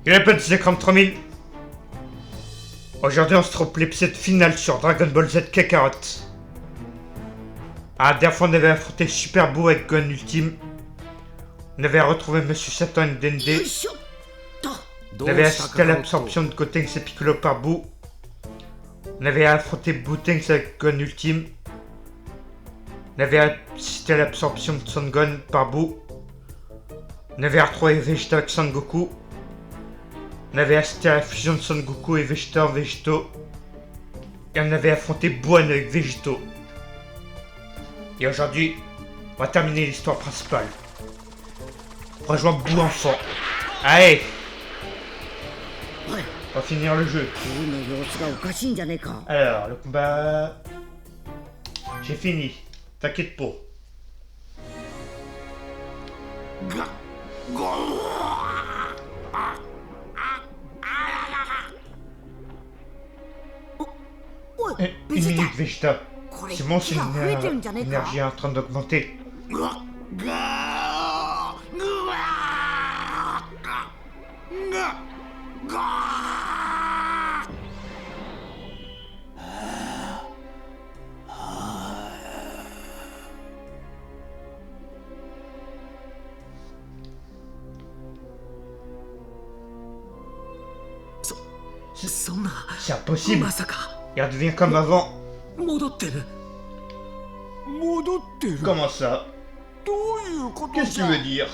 Il a pas de 53 000. Aujourd'hui, on se trouve l'épisode final sur Dragon Ball Z Kakarot. À la dernière fois, on avait affronté Super Boo avec Gon Ultime. On avait retrouvé Monsieur Satan et Dende. On avait assisté à l'absorption de Gotenks et Piccolo par Boo. On avait affronté Bootenks avec Gon Ultime. On avait assisté à l'absorption de Son Gon par Boo. On avait retrouvé Vegeta avec Son Goku. On avait assisté à la fusion de Son Goku et Vegeta en Végéto. Et on avait affronté Buan avec Végéto. Et aujourd'hui, on va terminer l'histoire principale. Rejoins Boo enfant. Allez! On va finir le jeu. Alors, le combat... J'ai fini. T'inquiète pas. Une minute, Vegeta. C'est bon, c'est une énergie en train d'augmenter. C'est impossible. Il redevient comme avant. Comment ça? Qu'est-ce que tu veux dire?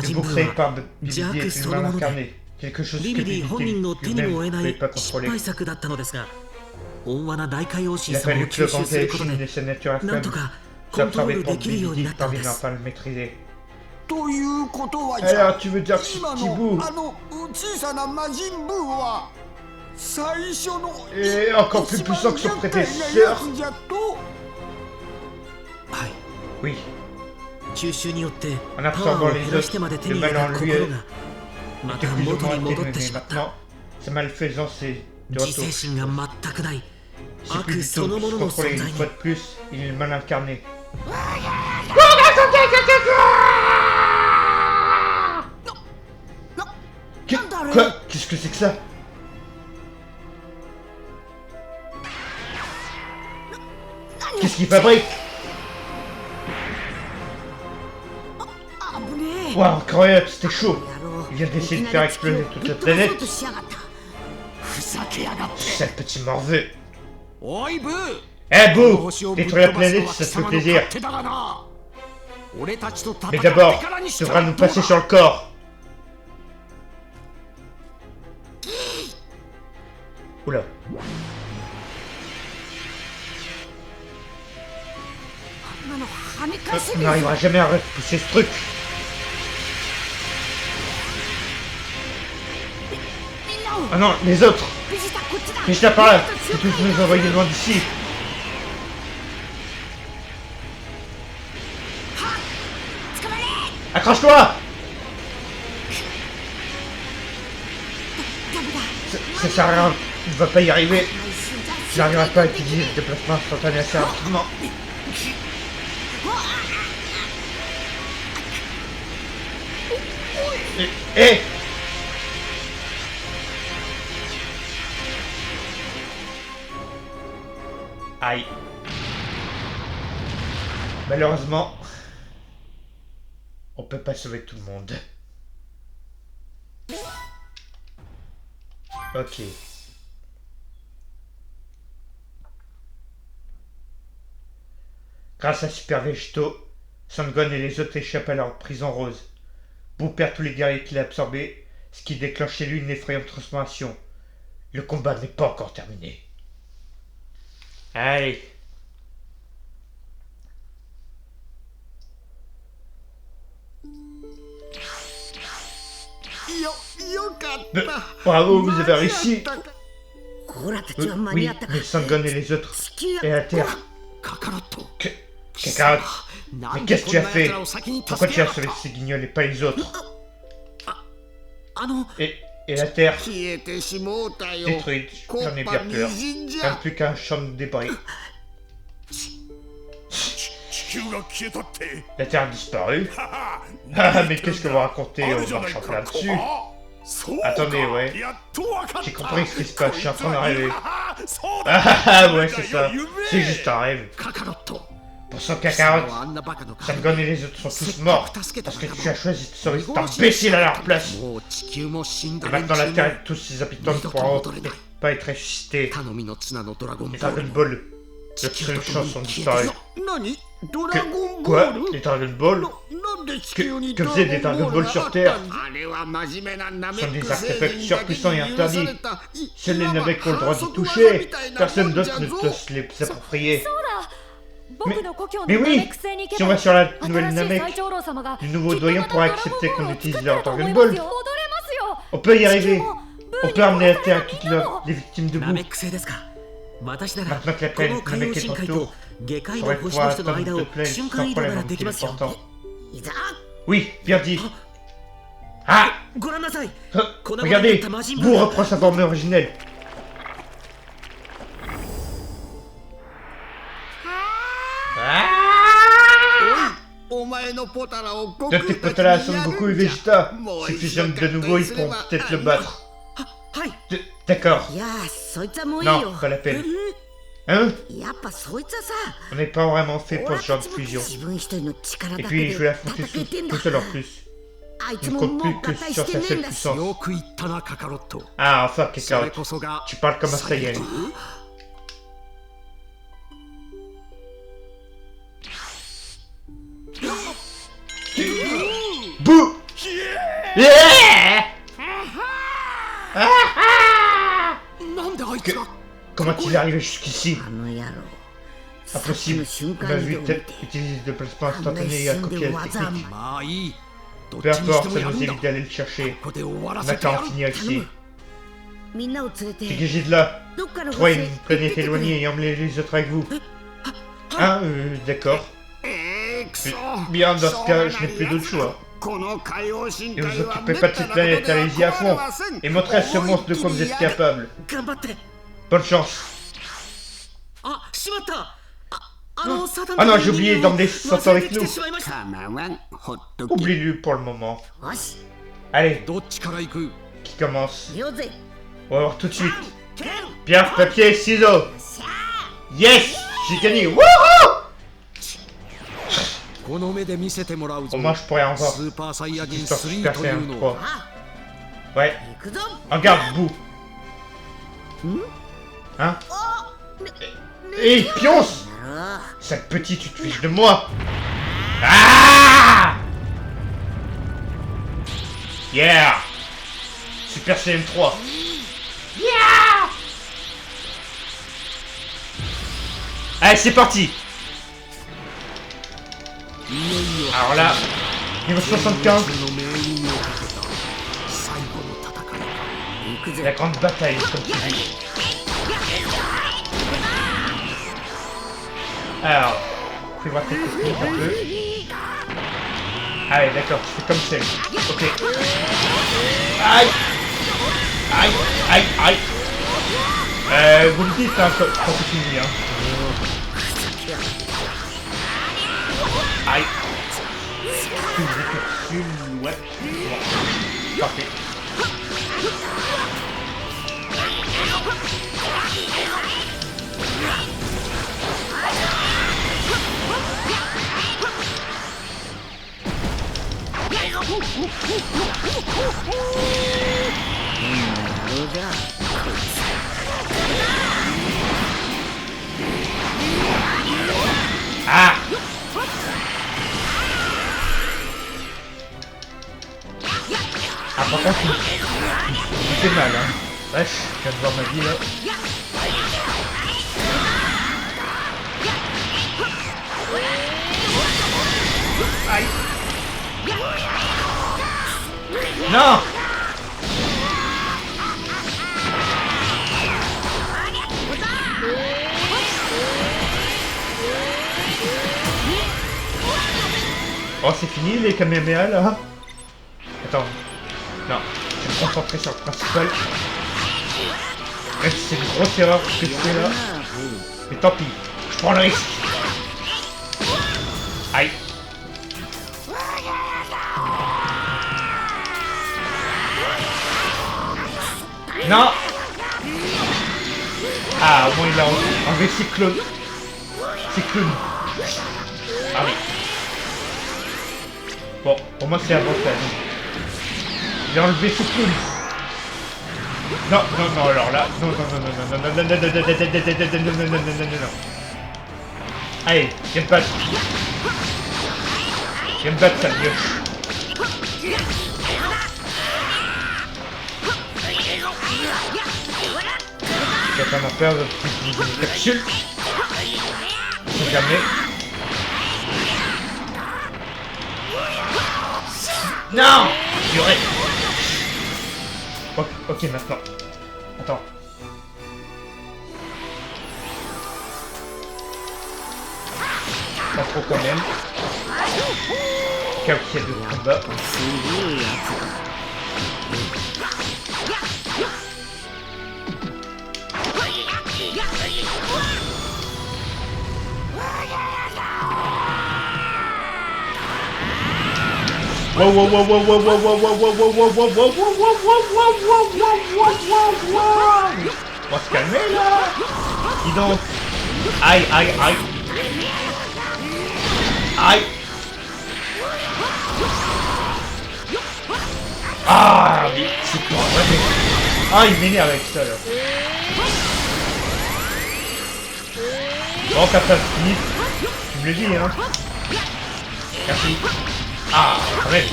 C'est pour créer par Bibidi est une mal incarnée. Quelque chose que Bibidi lui-même ne pouvait pas contrôler. Il a fallu que le grand téléfilm de sa nature faible soit absorbé pour Bibidi parvenant à le maîtriser. Alors tu veux dire que ce petit Boo est encore plus puissant que son prédécesseur? Oui. En absorbant les autres, le mal en lui était plus ou moins atténué, mais maintenant, sa malfaisance est de retour. C'est plus du tout se contrôler une fois de plus, il est mal incarné. Quoi? Qu'est-ce que c'est que ça? Qu'est-ce qu'il fabrique? Waouh, incroyable, c'était chaud. Il vient d'essayer de faire exploser toute la planète. Sale petit morveux. Eh Boo, détruire la planète, ça te fait plaisir. Mais d'abord, tu devras nous passer sur le corps. Oula. On n'arrivera jamais à repousser ce truc. Ah non, les autres. Vegeta par là. Faut tous nous envoyer loin d'ici. Accroche-toi. Ça sert à rien. Il ne va pas y arriver. Je n'arriverai pas à utiliser le déplacement instantané assez rapidement. Eh! Aïe. Malheureusement, on peut pas sauver tout le monde. Ok. Grâce à Super Végéto, Son Gon et les autres échappent à leur prison rose. Boo perd tous les guerriers qu'il a absorbés, ce qui déclenche chez lui une effrayante transformation. Le combat n'est pas encore terminé. Allez. Bravo, vous avez réussi. Oui, mais Son Gon et les autres et la Terre. Kakarot, mais qu'est-ce que tu as fait? Pourquoi tu as sauvé ces guignols et pas les autres? Et la Terre détruite, j'en ai bien peur. Rien plus qu'un champ de débris. La Terre a disparu. Ah, mais qu'est-ce que vous racontez en marchant là-dessus? Attendez, ouais. J'ai compris ce qui se passe, je suis en train de rêver. Ah, ouais, c'est ça. C'est juste un rêve. Pour son cacarotte, Samgon et les autres sont tous morts parce que tu as choisi de sauver cet imbécile à leur place. Et maintenant la Terre et tous ses habitants ne pourront pas être ressuscités. Les Dragon Ball, le solution sont disparus. Quoi? Les Dragon Ball? Que faisaient des Dragon Ball sur Terre? Ce sont des artefacts surpuissants et interdits. Seuls les Namecs ont le droit d'y toucher. Personne d'autre ne peut se les approprier. Mais oui! Si on va sur la nouvelle Namek, le nouveau doyen pourra accepter qu'on utilise leur Dragon Ball. On peut y arriver. On peut amener à terre toutes les victimes de boue. Maintenant que la planète Namek est en tour, on pourrait pouvoir attendre de pleine sans problème en téléportant. Oui, bien dit. Ah! Regardez, Boo reprend sa forme originelle. De tes Potala, Son Goku et Vegeta. S'ils fusionnent de nouveau, ils pourront peut-être le battre. D'accord. Non, pas la peine. Hein? On n'est pas vraiment fait pour ce genre de fusion. Et puis, je vais l'affronter tout seul en plus. Je ne compte plus que sur sa seule puissance. Ah, enfin, Kakarot. Tu parles comme un Saiyan. Bouh! Yeah! Comment il est arrivé jusqu'ici? Impossible. On a vu utiliser de placement instantané et à copier la technique. Peu importe, ça nous évite d'aller le chercher. On a qu'à en finir ici. Dégagez de là. Trouvez une planète éloignée et emmenez les autres avec vous. Hein, d'accord. Bien, dans ce cas, je n'ai plus d'autre choix. Ne vous occupez pas de cette planète, allez-y à fond. Et montrez à ce monstre de quoi vous êtes capable. Bonne chance. Ah non, j'ai oublié d'emmener Satan avec nous. Oublie-le pour le moment. Allez, qui commence? On va voir tout de suite. Pierre, papier, ciseaux. Yes, j'ai gagné. Wouhou! Au moins, je pourrais en voir. Cette histoire Super Saiyan 3. Ouais. En garde, Boo. Hein? Hé, pionce! Sale petit, tu te fiches de moi! Ah! Yeah! Super Saiyan 3. Yeah! Allez, c'est parti! Alors là, niveau 75. La grande bataille, comme tu dis. Alors, fais voir tes techniques un peu. Allez, d'accord, tu fais comme celle. Ok. Aïe! Aïe! Aïe! Aïe! Vous me dites hein, quand c'est fini, hein. Aïe! Ouais. Bon. Parfait. Ah! Ah, par contre, il fait mal, hein. Wesh, je viens de voir ma vie, là. Aïe! Non! Oh, c'est fini les Kamehameha là? Attends. Non, je vais me concentrer sur le principal. Même si c'est une grosse erreur ce que je fais là. Mais tant pis, je prends le risque. Non. Ah, au moins il a enlevé ses clones. Ses clones. Ah oui. Bon, pour moi c'est avantage. Il a enlevé ses clones. Non, non, non, alors là. Non, non, non, non, non, non, non, non, non, non, non, non, non, non, non, non. Allez, viens me battre. Viens me battre, sale mioche. Je vais pas m'en perdre une capsule. Si jamais. Non! Purée. Ok, maintenant. Attends. Pas trop quand même. Cas où il y a deux combats. Wow, wow, wow, wow, wow, wow, wow, wow, wow, wow, wow, wow, wow, wow, wow. On va se calmer là. Dis donc. Aïe, aïe, aïe. Aïe. Ah, mais c'est quoi? Ah, il m'énerve avec ça là. Bon, quand t'as fini, tu me le dis, hein. Merci. Ah, quand même.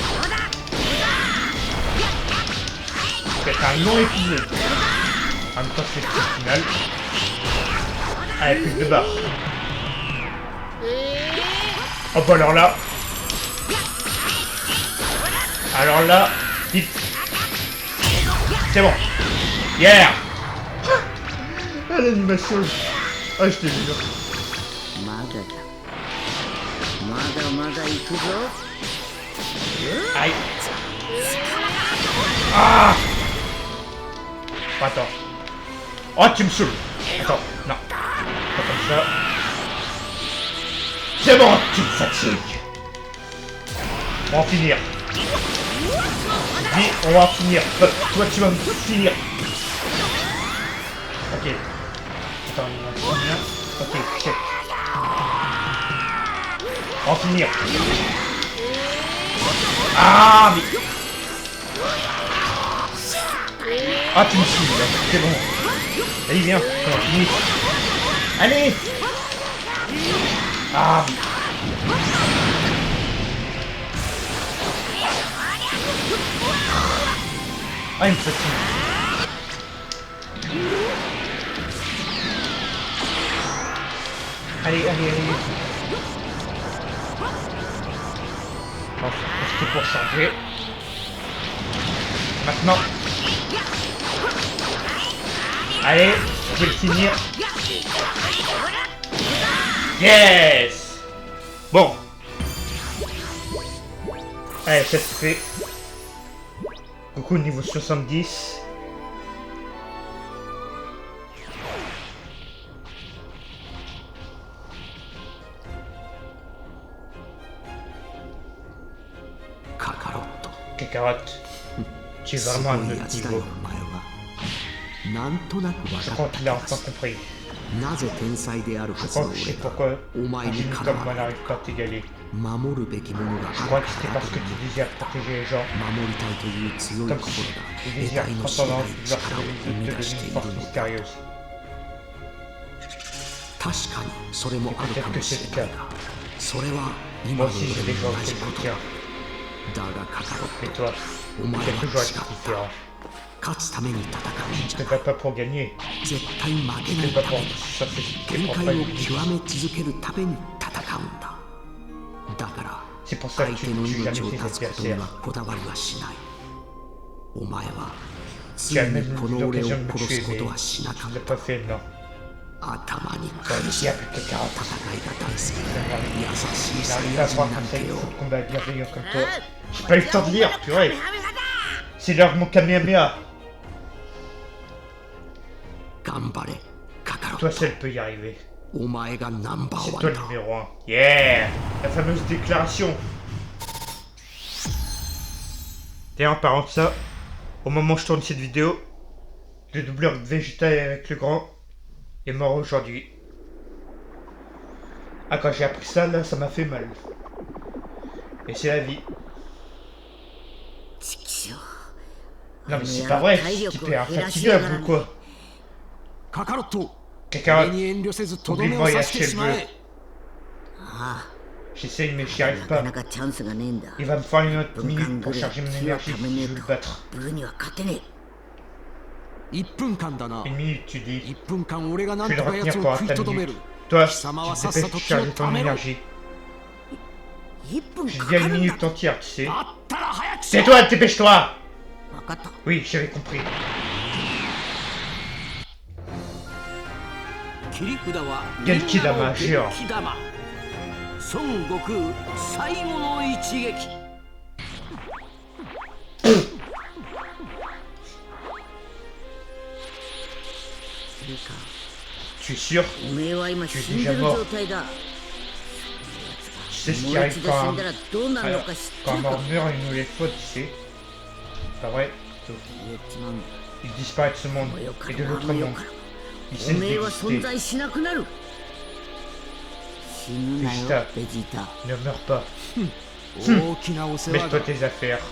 C'est un long épisode. En même temps, c'est le final. Allez, plus de barre. Oh bah alors là. Alors là, vite. C'est bon. Yeah. Ah, l'animation. Ah, je te jure. Aïe. Ah. Attends. Oh, tu me saoules. Attends, non. Pas comme ça. C'est bon, tu me fatigues. On va en finir. Dis, on va en finir. Toi, tu vas me finir. Ok. Attends, il va finir. Ok, check. On va en finir. Ah, mais... Ah, tu me saoules, là. C'est bon. Allez, viens. On va finir. Allez. Ah, mais... Ah, il me fatigue. Allez, allez, allez. On va profiter pour changer. Maintenant. Allez, je vais le finir. Yes! Bon. Allez, ça se fait. Coucou, niveau 70. Kakarot, tu es vraiment à notre niveau. Je crois qu'il a enfin compris. Je crois que je sais pourquoi un génie comme moi n'arrive pas à t'égaler. Je crois que c'était parce que tu désires protéger les gens. Comme si tu désires transcendance de leur de devenir une force mystérieuse. Peut-être que c'est le cas. Moi aussi j'ai déjà fait le tien. Mais toi, tu as toujours été différent. Tu ne te bats pas pour gagner. Tu te bats pour chercher tes propres limites. C'est pour ça que tu ne tues jamais tes adversaires. Tu as même eu l'occasion de me tuer, mais tu ne l'as pas fait, non. Toi, le diable, Kakarot. Il n'arrive pas à voir comme ça une fou de combat bienveillant comme toi. J'ai pas eu le temps de lire, purée. C'est l'heure de mon Kamehameha. Toi seul peux y arriver. C'est toi le numéro 1. Yeah! La fameuse déclaration. D'ailleurs, en parlant de ça, au moment où je tourne cette vidéo, Le doubleur de Vegeta avec le grand est mort aujourd'hui. Ah, quand j'ai appris ça, là, ça m'a fait mal. Et c'est la vie. Non mais c'est pas vrai, ce type est infatigable ou quoi? Kakarot, oublie de voyager chez le bleu. J'essaye mais j'y arrive pas. Il va me faire une autre minute pour charger mon énergie si je veux le battre. Une minute tu dis. Je vais le retenir pour ta minute. Toi, tu te dépêches de charger ton énergie. J'ai dit une minute entière, tu sais. C'est toi, dépêche-toi! Oui, j'avais compris. Genkidama géant. Tu es sûr? Tu es déjà mort. Tu sais ce qui arrive quand un mort meurt une nouvelle fois, tu sais? C'est pas vrai? Il disparaît de ce monde et de l'autre monde. Il cesse d'exister. Vegeta, ne meurs pas. Mets-toi tes affaires.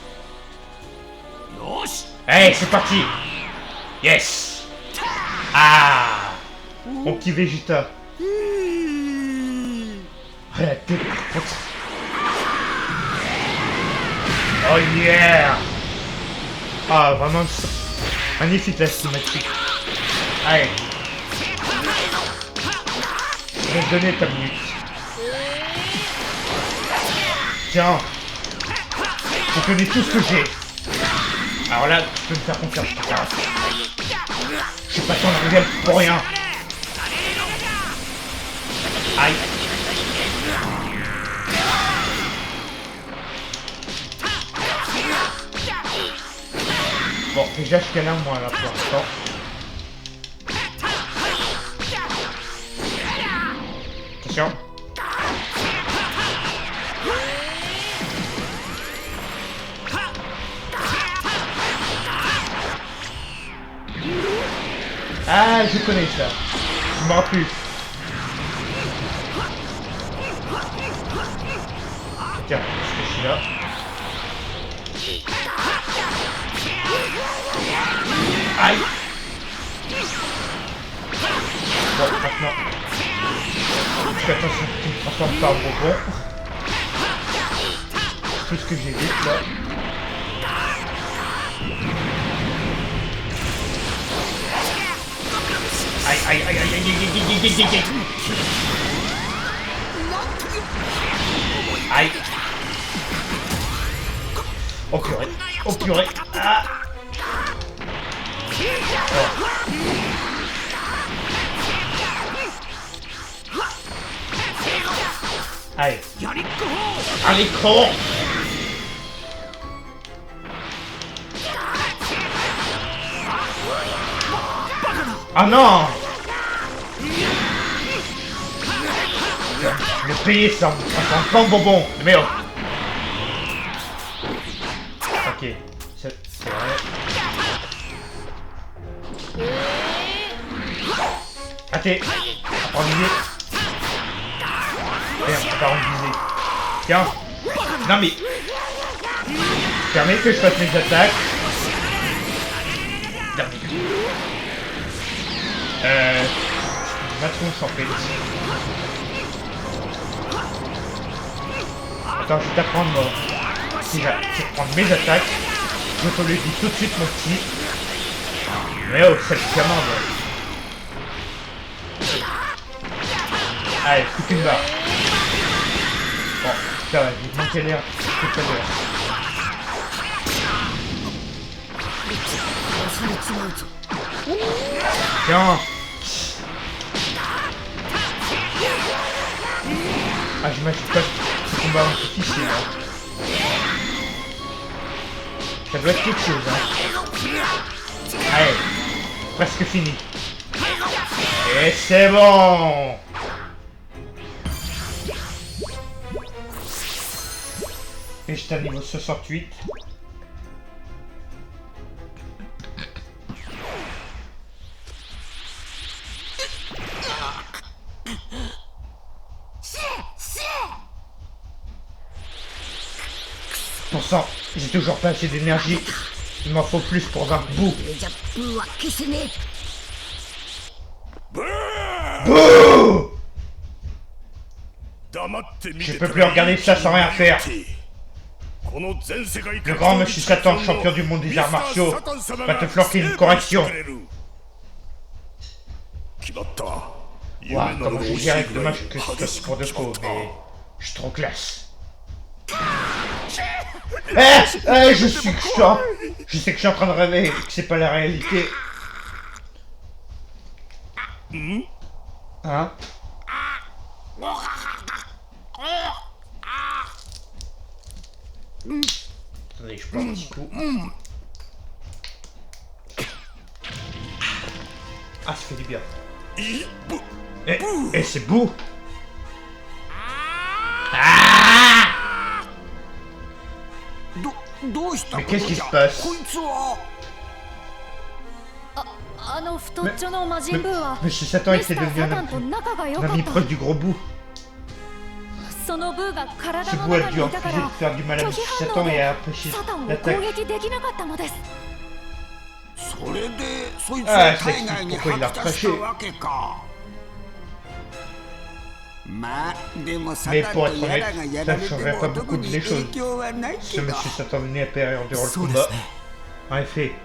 Allez, c'est parti! Yes! Ah! Mon petit Vegeta. Oh la tête. Oh yeah! Ah, vraiment magnifique la cinématique. Allez. Je vais te donner ta minute. Tiens. Tu connais tout ce que j'ai. Alors là, tu peux me faire confiance, Kakarot. Je suis pas ton rival pour rien. Aïe. Bon, déjà je câlin moi là pour l'instant. Attention. Ah, je connais ça. Je m'en rappelle plus. Tiens, je suis là. Aïe. Bon, maintenant. Fais attention, tu me transformes pas en bonbon. Tout ce que j'ai vu là. Aïe, aïe, aïe, aïe, aïe, aïe, aïe, aïe, aïe, aïe. Aïe. Oh purée. Oh purée. Ah. Oh. Allez. Allez, cours. Ah non. Je vais payer ça. Ça sent pas bonbon. Mais oh. Ok. C'est vrai. Raté. On va viser. Merde, on va viser. Tiens. Non mais. Permets que je fasse mes attaques. Ma tronche en fait. Attends, je vais t'apprendre si je vais prendre mes attaques. Je te le dis tout de suite mon petit. Mais oh, cette commande. Allez, coupe une barre. Bon, ça va, j'ai manqué l'air tout à l'heure. Tiens. Ah, j'imagine pas ce combat un peu difficile, hein. Ça doit être quelque chose, hein. Allez, presque fini. Et c'est bon. Et j'étais à niveau 68. 13%. J'ai toujours pas assez d'énergie. Il m'en faut plus pour vaincre Boo. Bouh! Je peux plus regarder ça sans rien faire. Le grand Monsieur Satan, champion du monde des arts martiaux, va te flanquer une correction. Waouh, comment je dirais, dommage que ce soit pour de faux, mais je suis trop classe. Je sais que je suis en train de rêver, que c'est pas la réalité. Hein? Attendez, je prends un petit coup. Ah, ça fait du bien. C'est Boo. Mais qu'est-ce qui se passe? Monsieur Satan était devenu un ami proche du gros Boo. Ce Boo a dû refuser de faire du mal à Monsieur Satan et a empêché l'attaque. Ah, ça explique pourquoi il l'a recraché. Mais pour être honnête, ça ne changerait pas beaucoup de les choses. Ce Monsieur Satan venait à période durant le combat. En effet.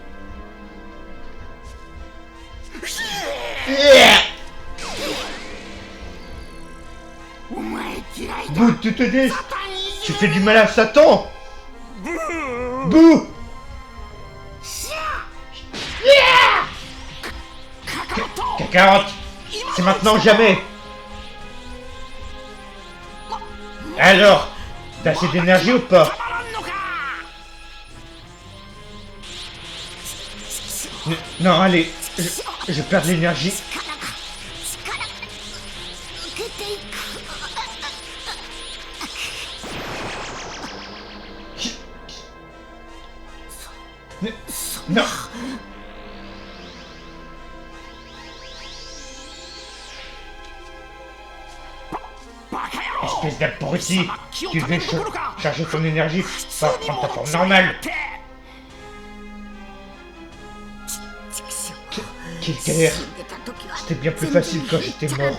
Boo, tu te dis, tu fais du mal à Satan. Boo. Kakarot, c'est maintenant ou jamais. Alors, t'as assez d'énergie ou pas? Non, allez, je perds de l'énergie. Non. Espèce d'abruti, tu devais charger ton énergie pour prendre ta forme normale. Quelle galère. C'était bien plus facile quand j'étais mort.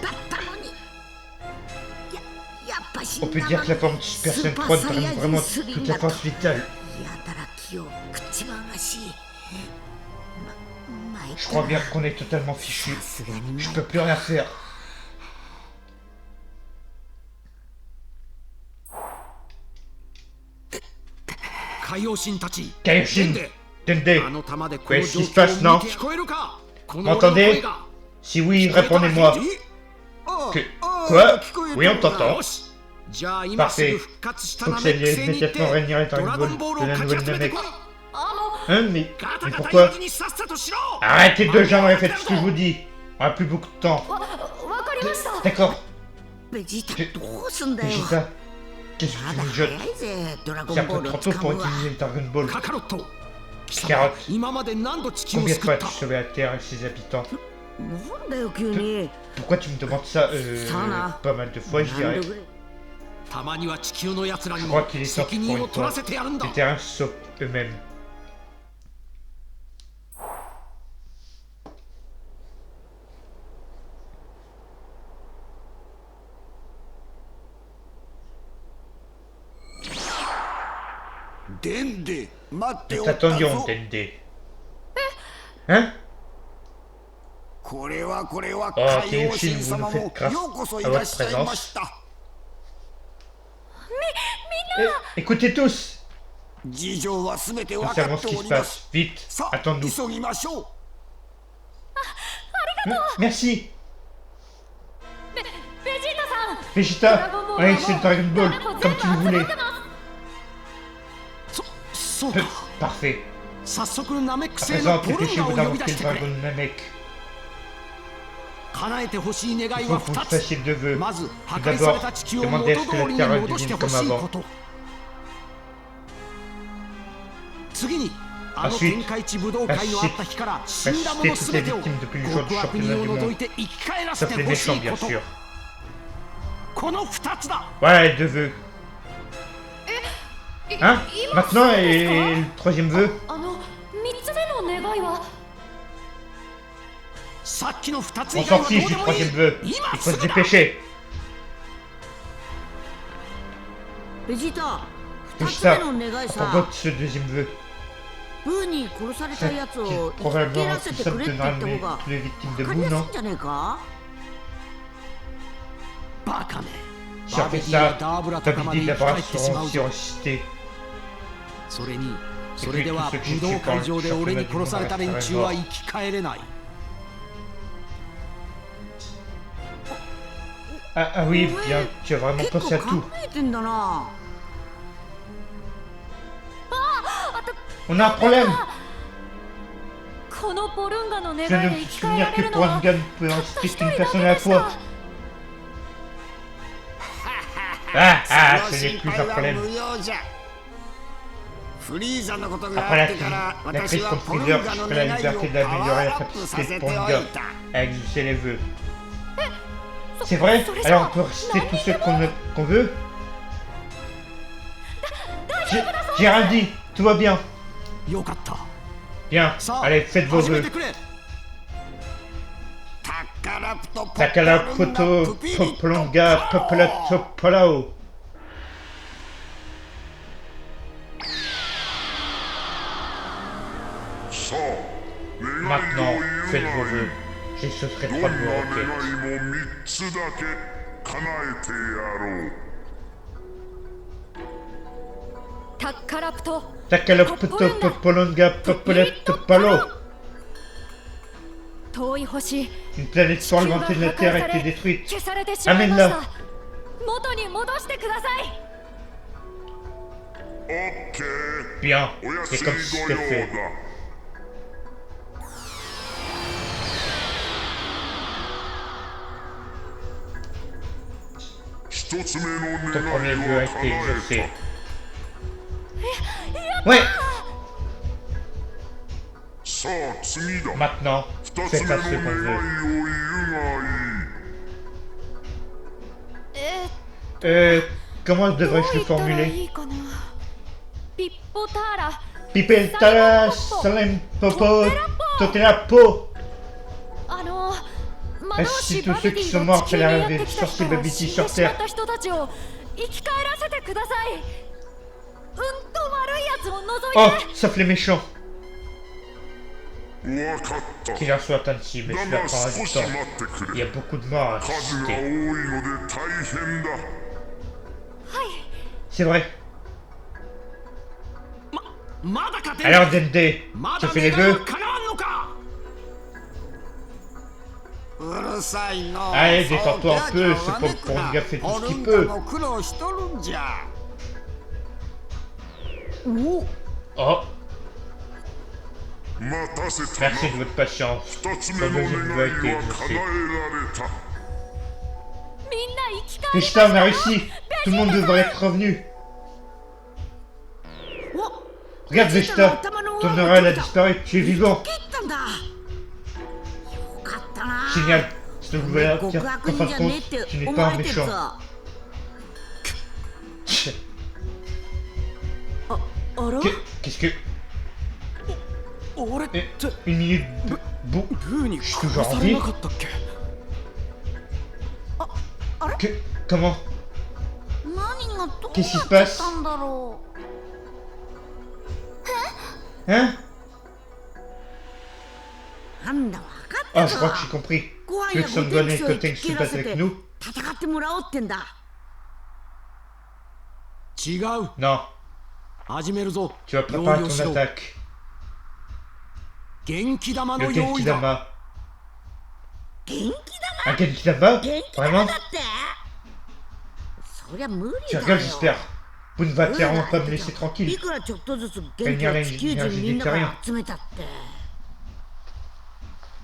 On peut dire que la forme de Super Saiyan 3 donne vraiment toute la force vitale. Je crois bien qu'on est totalement fichu. Je peux plus rien faire. Kaioshin, Dende, qu'est-ce qui se passe, non? M'entendez? Si oui, répondez-moi. Quoi? Oui, on t'entend. Parfait. Faut que c'est immédiatement réunir les Dragon Ball de la nouvelle Namek. Hein, mais pourquoi? Arrêtez de jamais, faites ce que je vous dis. On a plus beaucoup de temps. D'accord. Vegeta, qu'est-ce que tu me jettes? C'est un peu trop tôt pour utiliser le Dragon Ball. Kakarot, combien de fois as-tu sauvé la Terre et ses habitants? Pourquoi tu me demandes ça? Pas mal de fois, je dirais. Je crois qu'il est sorti pour une fois. Les terrains se sauvent eux-mêmes. Nous t'attendions, Dende. Hein? Oh, Kaioshin, vous nous faites grâce à votre présence. Écoutez tous! Nous savons ce qui se passe. Vite, attends-nous. Merci! Vegeta, oui, c'est le Dragon Ball, comme tu le voulais. Parfait. À présent, dépêchez-vous d'invoquer le Dragon Namek. Il faut que vous fassiez deux vœux. Tout d'abord, demandez à ce que la Terre redevienne comme avant. Ensuite, ressuscitez toutes les victimes depuis le jour du championnat du monde. Sauf les méchants, bien sûr. Voilà les deux vœux. Hein? Maintenant, et le troisième vœu? 3つ目の願いは On s'en fiche du troisième vœu. Il faut se dépêcher. Vegeta, Vegeta, forgot ce deuxième vœu. C'est probablement plus simple de ramener toutes les victimes de Boo, non? Si on fait ça, Babidi et Dabra seront aussi ressuscités. それにそれでは武道会場で俺に殺された連中は生き返れない。 Ah oui, bien, tu as vraiment pensé à tout. On a un problème. Je ne me souvenir que Porunga peut ensuite une personne à la fois. Ce n'est plus un problème. Après la crise contre Freezer, je ferai la liberté d'améliorer la capacité de Porunga à exaucer les vœux. C'est vrai? Alors on peut réciter tous ceux qu'on veut? J'ai rien dit, tout va bien. Bien, allez, faites vos vœux. Takarapoto Popolonga Popolato Polao. Maintenant, faites vos vœux. Et ce serait 3 de vos requêtes. Takarapoto Popolonga Popolato Polao. Une planète fort lointaine de la Terre a été détruite. Amène-la. Bien, c'est comme si c'était fait. Ton premier vœu a été exaucé. Ouais. Maintenant, fais pas ce qu'on veut. Comment devrais-je le formuler? Pipeltala Salem Popo Totelapo. Ainsi tous ceux qui sont morts après l'arrivée du sorcier Babidi sur Terre. Oh, sauf les méchants. Qu'il en soit ainsi, mais cela prendra du temps. Il y a beaucoup de morts à ressusciter. C'est vrai. Alors Dende, tu fais les vœux? Allez, détends-toi un peu, ce pauvre Porunga fait tout ce qu'il peut. Oh. Merci de votre patience. Ton deuxième vœu a été exaucé. Vegeta, on a réussi. Tout le monde devrait être revenu. Regarde Vegeta, ton oreille a disparu, tu es vivant. Génial, je te voulais dire qu'en fin de compte, tu n'es pas un méchant. Qu'est-ce que... Une minute... Je suis toujours en vie. Comment? Qu'est-ce qui se passe? Hein? Ah, je crois que j'ai compris. Tu veux que Son Gohan et Goten se battent avec nous? Non. Tu vas préparer ton attaque. Le Genkidama. Un Genkidama? Vraiment? Tu rigoles, j'espère. Vous ne va clairement pas me laisser tranquille. Réunir l'énergie des terriens.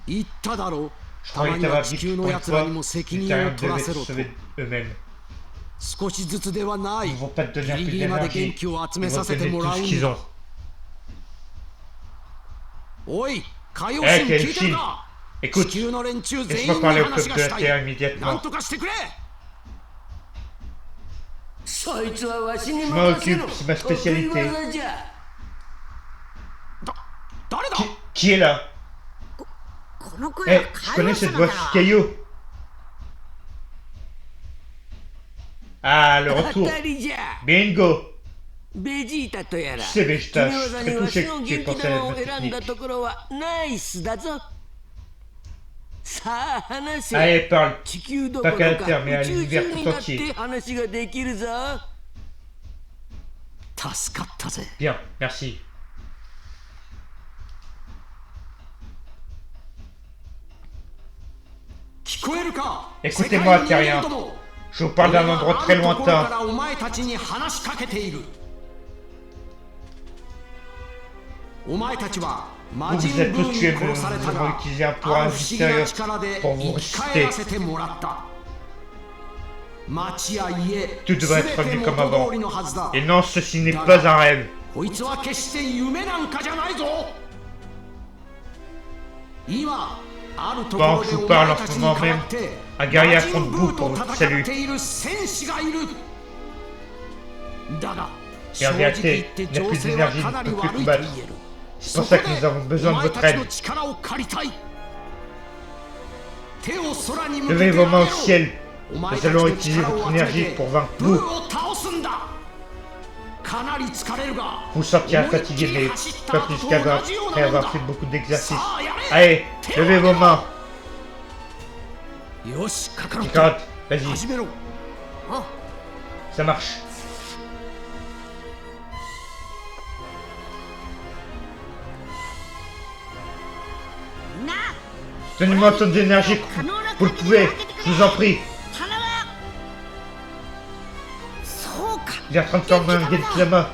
Je croyais que t'avais dit que pour une fois, les terriens devaient se sauver eux-mêmes. Ils ne vont pas te donner un peu d'énergie. Ils vont te donner tout ce qu'ils ont. Kenshin, écoute, laisse-moi parler au peuple de la Terre immédiatement. そいつはわしに Je 任 m'en せろ occupe, c'est ma spécialité. 得意技じゃ誰だ Qui est là? この声 Eh, は je 会 connais 話者 cette なん voix だろ Caillot. Ah, le 当 retour. たりじゃ Bingo. ベジータとやら C'est Vegeta. 決 Je め suis 技 très にわ touché しの que tu aies 元気 pensé à 玉を ma 選んだ technique. ところはナイスだぞさあ話せ Allez, parle. 地球どこ Pas ろ qu'à か la Terre, mais à 宇宙 l'univers 中に tout だっ entier. て話ができるぞ助かったぜ Bien, merci. 聞こえるか Écoutez-moi, 世界の Terrien. 人々も Je vous parle d'un endroit très 俺はあるところか lointain. らお前たちに話しかけているお前たちは魔 Vous 人 vous êtes ブー tous に tués, 殺され nous た avons が utilisé un あ pouvoir る不思議な mystérieux 力で pour vous 生き返ら ressusciter. せてもらった町や家 Tout devrait être 全て revenu comme 元 avant. 通りのはずだ Et non, ceci n'est pas un rêve. こいつは決して夢なんかじゃないぞ今あるところで Bon, je vous お parle 前 en た ce ちに moment 代 même. わって Un guerrier 魔人 affronte ブ vous ー pour と votre 戦 salut. っている戦士がいるだが Et en 正直言っ vérité, て il n'y a 情 plus 勢は d'énergie, か il な ne り peut plus 悪いと combattre. 言える C'est pour ça que nous avons お besoin de 前 votre たちの aide. 力を借りたい手を空に向け Levez て vos 上 mains げ au ろ ciel. お前 Nous たち allons の utiliser 力を votre 集め énergie て pour vaincre ブ vous. ーを倒すんだかなり疲れるが Vous sentirez 思いっき fatigué, り mais 走った pas 後 plus と qu'avant, 同じよう après なもん avoir だ fait beaucoup d'exercices. さあやれ Allez, 手を levez vos mains. よしカカロッ Cacarotte, ト vas-y, 始めろ ça marche. Donnez-moi autant d'énergie que vous le pouvez, je vous en prie. 頼むそうか Il est en train de former un Genkidama.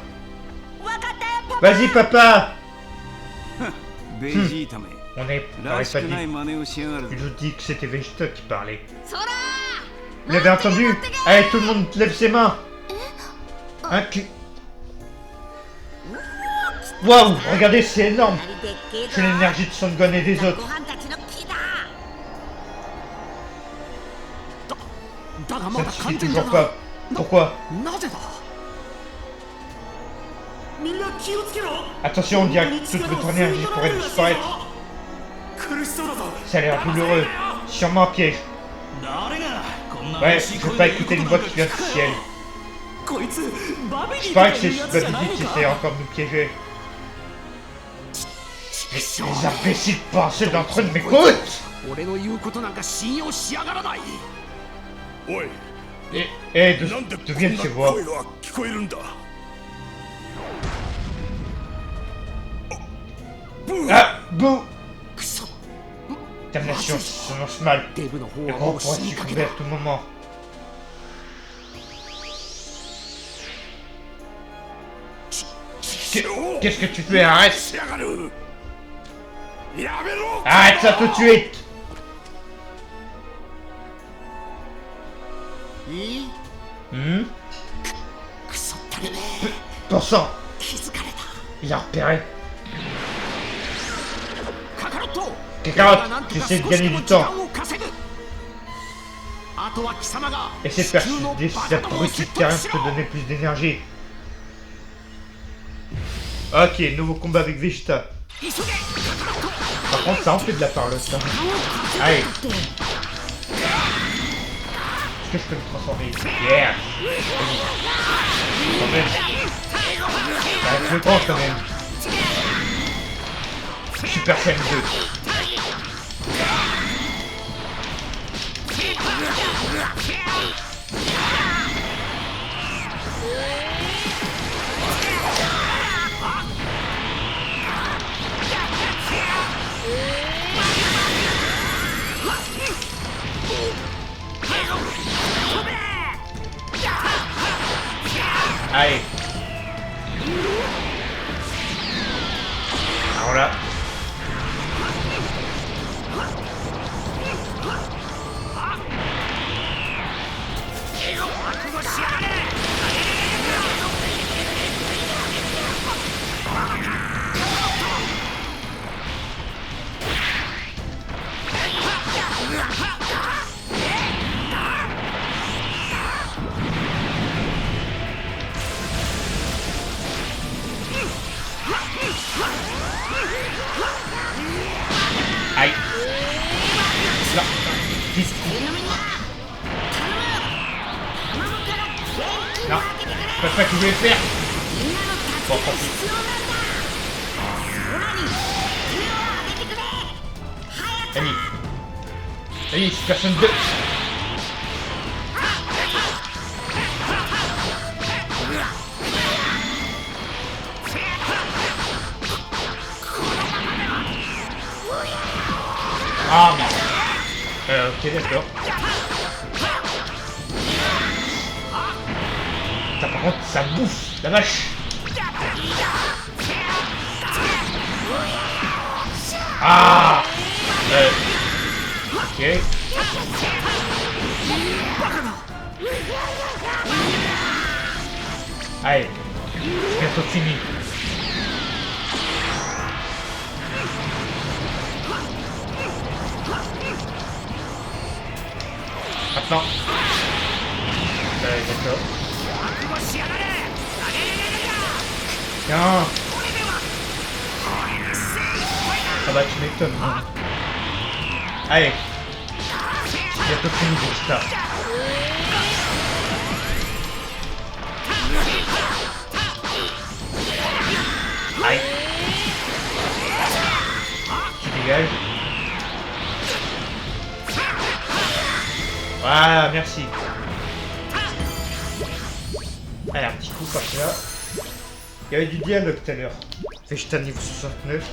分かったよ Vas-y, papa. ベジータめ On est ら pas しくない dit. 真似をしやがる Il ぞ nous dit que c'était Vegeta qui parlait. そら Vous l'avez entendu? Allez, tout le monde lève ses mains. Un cul. Waouh, regardez, c'est énorme. なりでっけえ C'est l'énergie de Son Gohan et des ご autres. 飯たちの木だだが Ça ま ne だ suffit 完全じゃ toujours ない pas. Pourquoi? なぜだみんな気をつけろ Attention, on dirait que toute votre énergie pourrait disparaître. 苦しそうだぞ Ça a l'air douloureux. Sûrement un piège. 誰がこんな Ouais, je vais pas écouter une voix qui vient du ciel. こいつバビ Je リ parie と que c'est いうやつじゃない Babidi の qui か essaie encore de nous piéger. Les imbéciles pensaient d'entre eux de m'écoute. 俺の言うことなんか信用しやがらない おい Et なんで d'où こ viennent んな ces voix? 声が聞こえるんだ Ah, bouh! クソ Damnation, ça s'annonce mal. デブの方 Le は grand もう pourrait 死にかけ succomber た à tout moment. Qu'est-ce que tu fais? Arrête! しやがるやめろ Arrête ça tout de suite! いい Hmm? クソったれね Pensant, 気づかれた il a repéré. カカロット Kakarot, j'essaie de gagner du temps. あとは貴様が Essaie de 地球の persuader バ cet カどもを abruti 説 de terrain 得し de te ろ donner plus d'énergie. Ok, nouveau combat avec Vegeta. 急げカカロット Par contre, ça en fait de la parole, ça. Allez. Est-ce que je peux me transformer? Yeah! Vas-y. Quand même. Ça va être le grand quand même. Super Saiyan 2. Allez. Alors là. Aïe. Non. Non, c'est pas ça que je voulais faire. Bon, tant pis. Allez. Allez, Super Saiyan 2. Ah merde. Ok, d'accord. Putain, par contre, ça bouffe, la vache. Ah. Ok. Allez, c'est bientôt fini. Maintenant. D'accord. Tiens. Ah bah tu m'étonnes. Hein. Allez. Bientôt fini Vegeta. Aïe. Tu dégages. Voilà, merci. Allez, un petit coup par là. Il y avait du dialogue tout à l'heure. Vegeta niveau 69.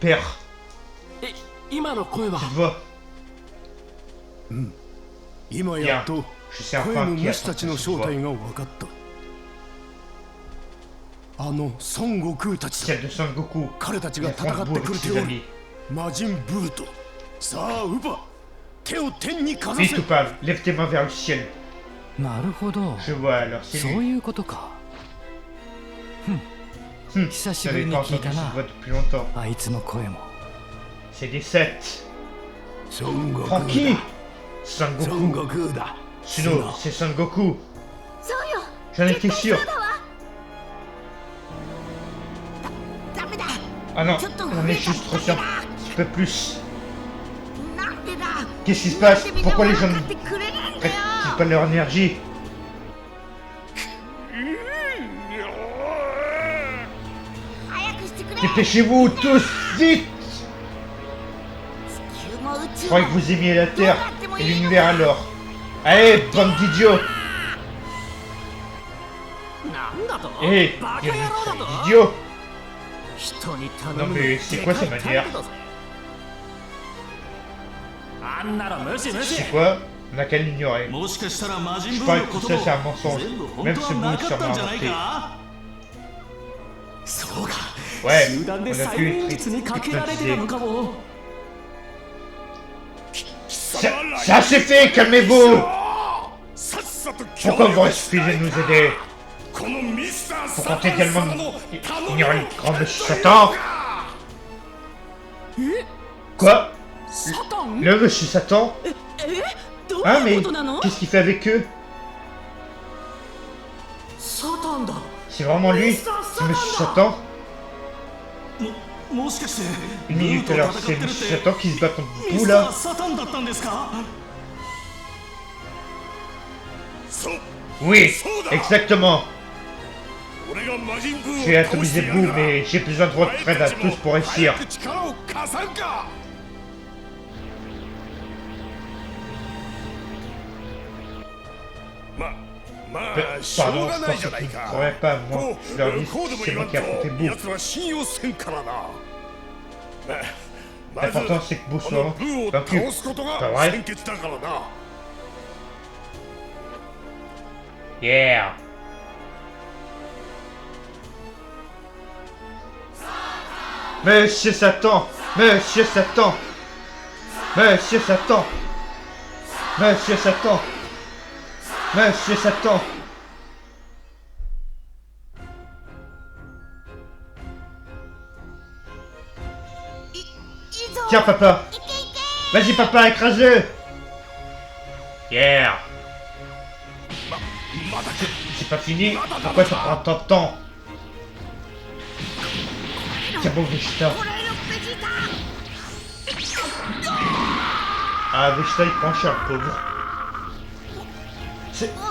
Père. 今の声は Tu te vois. 今やっと Je sais 声の enfin qui a 主たちの sorti 正 cette 体 voix. が分かったあの孫悟空たちだ Celle de Son Goku. 彼たち Il が affronte 戦っ Boo て avec くれて ses おる amis. 魔人ブーとさあウバ手を天にかざ Vite せ ou pas, lève tes mains vers le ciel. なるほど Je vois alors, c'est そう lui. いうことか 久し Je ぶり n'avais に pas 聞い entendu た cette な voix depuis longtemps. あいつの声も C'est des 7. 孫悟空 Tranquille. Son だ孫 Goku. 悟空だ Sinon, c'est Son Goku. そうよ J'en étais 絶対 sûr. そうだわダメだ Ah non, ちょっと on 増 est えた juste trop だけ sûr. だ Un petit peu plus. なんでだ Qu'est-ce qui se なん passe? でみんな Pourquoi les 分 gens か ne ってくれないんだよ prêtent pas leur énergie? 早くしてくれ Dépêchez-vous tous, vite! 地球も宇 Je 宙 croyais も que vous aimiez la Terre et l'univers alors. Allez, bande d'idiots! なんだと Hé, バカ il y a 野郎だ des と idiots! 人に頼 Non む mais c'est quoi cette manière? あんなの無視無視 C'est quoi? On n'a qu'à l'ignorer. もしかしたら魔人 Je ブー parie の que こ tout と ça も c'est un mensonge. 全部本 Même 当 ce は bout な qui か s'en ったん a じゃない inventé. かそうか Ouais, 集団 on で a 催 pu 眠 être 術にかけられてたのかも Ça c'est fait, calmez-vous! さっさと Pourquoi vous refusez de nous aider? このミスター Vous サ comptez タン également 様の頼み ignorer le grand monsieur Satan? Quoi? サタン Le monsieur Satan? どう Hein いう mais ことなの qu'est-ce qu'il fait avec eux? サタンだ C'est vraiment lui? C'est monsieur Satan? もしかして Une minute ブー alors, と c'est 戦ってるっ monsieur て Satan qui se bat contre ミ vous スター là? サタンだったんですか そう Oui, Soda. exactement. 俺が魔人ブーを J'ai 倒 atomisé してや vous, るから mais j'ai besoin de votre aide à tous pour réussir. 早く力を貸さんか まあしょう Pardon, が je ない pensais じゃない qu'ils ne か croiraient pas, moi. こ Je leur dis こうでも c'est 言わ moi ん qui ai affronté と Boo. 奴は信用せんからなまず L'important c'est que Boo この soit ブーを vaincu. 倒すこと Pas が vrai? 先決だからな Yeah. Monsieur Satan! Monsieur Satan! Monsieur Satan! Monsieur Satan! Monsieur Satan! Tiens papa! Vas-y papa, écrase-le! Yeah! C'est pas fini. Pourquoi ça prend tant de temps? C'est bon, Vegeta. Ah, Vegeta, il prend cher, le pauvre.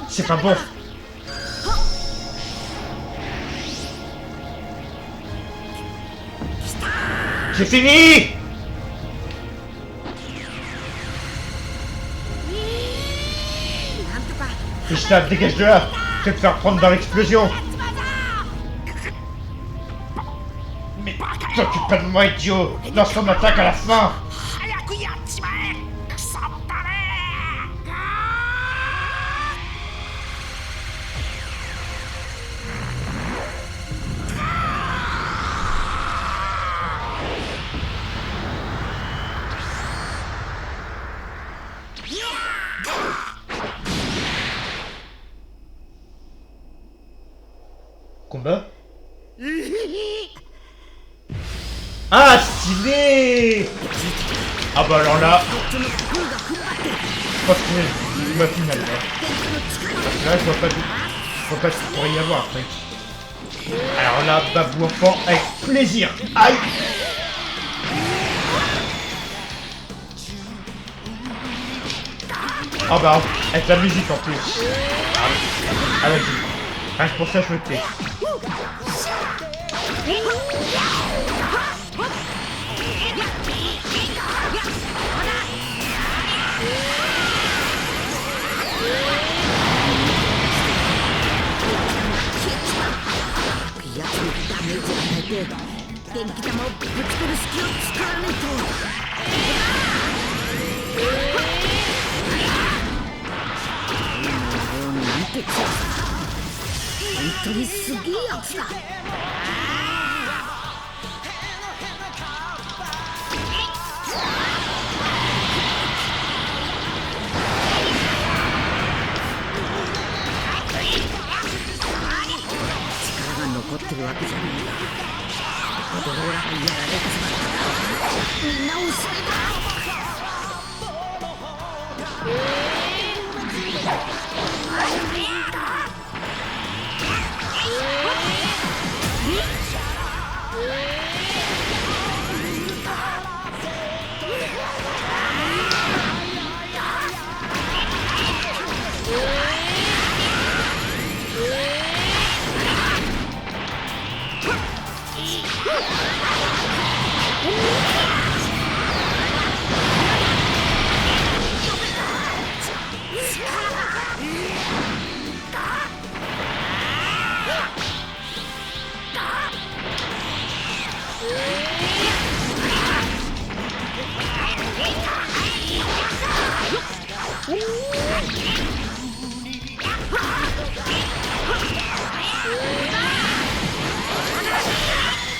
C'est pas bon. C'est fini. Vegeta, dégage de là. Je vais te faire prendre dans l'explosion. Mais t'occupe pas de moi, idiot. Lance ton attaque à la fin. Combat. Ah, stylé. Ah bah alors là, je pense que c'est ma finale là. Parce que là, je vois pas ce qu'il pourrait y avoir après. Alors là, Babou enfant, avec plaisir. Aïe. Ah bah, avec la musique en plus. Ah vas-y. Rien que pour ça, je me tais.